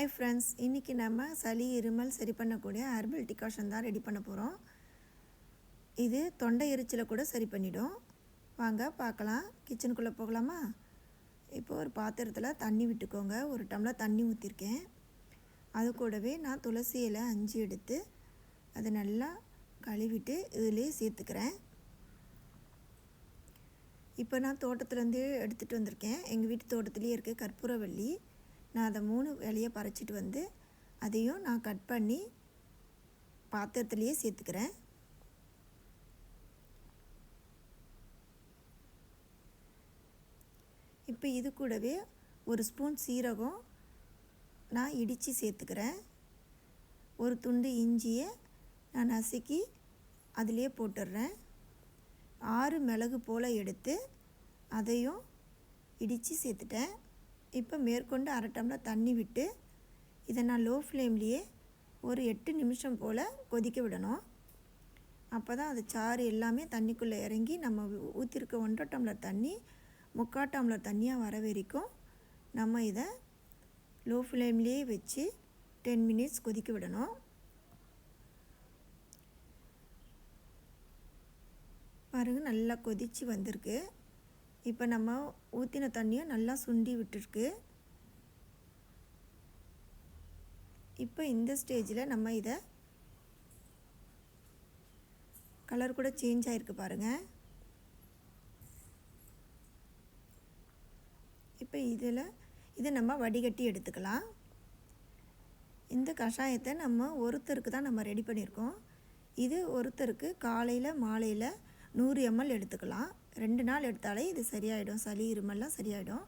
Hi friends, இன்றைக்கி நம்ம சளி இருமல் சரி பண்ணக்கூடிய ஹெர்பல் டிகாஷன் தான் ரெடி பண்ண போகிறோம். இது தொண்டை எரிச்சலை கூட சரி பண்ணிடும். வாங்க பார்க்கலாம். கிச்சனுக்குள்ளே போகலாமா? இப்போ ஒரு பாத்திரத்தில் தண்ணி விட்டுக்கோங்க. ஒரு டம்ளர் தண்ணி ஊற்றிருக்கேன். அது கூடவே நான் துளசி இலை 5 எடுத்து அதை நல்லா கழுவிட்டு இதிலே சேர்த்துக்கிறேன். இப்போ நான் தோட்டத்துலேருந்து எடுத்துகிட்டு வந்திருக்கேன். எங்கள் வீட்டு தோட்டத்துலேயே இருக்குது கற்பூரவள்ளி. நான் அதை 3 இலையை பறிச்சிட்டு வந்து அதையும் நான் கட் பண்ணி பாத்திரத்துலேயே சேர்த்துக்கிறேன். இப்போ இது கூடவே ஒரு ஸ்பூன் சீரகம் நான் இடித்து சேர்த்துக்கிறேன். ஒரு துண்டு இஞ்சியை நான் நசுக்கி அதிலே போட்டுடுறேன். 6 மிளகு போல் எடுத்து அதையும் இடித்து சேர்த்துட்டேன். இப்போ மேற்கொண்டு அரை டம்ளர் தண்ணி விட்டு இதை நான் லோ ஃப்ளேம்லேயே ஒரு 8 நிமிஷம் போல் கொதிக்க விடணும். அப்போ தான் அது சாறு எல்லாமே தண்ணிக்குள்ளே இறங்கி நம்ம ஊற்றிருக்க 1.5 டம்ளர் தண்ணி 3/4 டம்ளர் தண்ணியாக வர வரைக்கும் நம்ம இதை லோ ஃப்ளேம்லேயே வச்சு 10 மினிட்ஸ் கொதிக்க விடணும். பாருங்கள், நல்லா கொதித்து வந்திருக்கு. இப்போ நம்ம ஊற்றின தண்ணியை நல்லா சுண்டி விட்டுருக்கு. இப்போ இந்த ஸ்டேஜில் நம்ம இதை கலர் கூட சேஞ்ச் ஆகிருக்கு பாருங்கள். இப்போ இதை நம்ம வடிகட்டி எடுத்துக்கலாம். இந்த கஷாயத்தை நம்ம ஒருத்தருக்கு தான் நம்ம ரெடி பண்ணியிருக்கோம். இது ஒருத்தருக்கு காலையில் மாலையில் 100 ml எடுத்துக்கலாம். 2 நாள் எடுத்தாலே இது சரியாயிடும். சளி இருமல்லாம் சரியாயிடும்.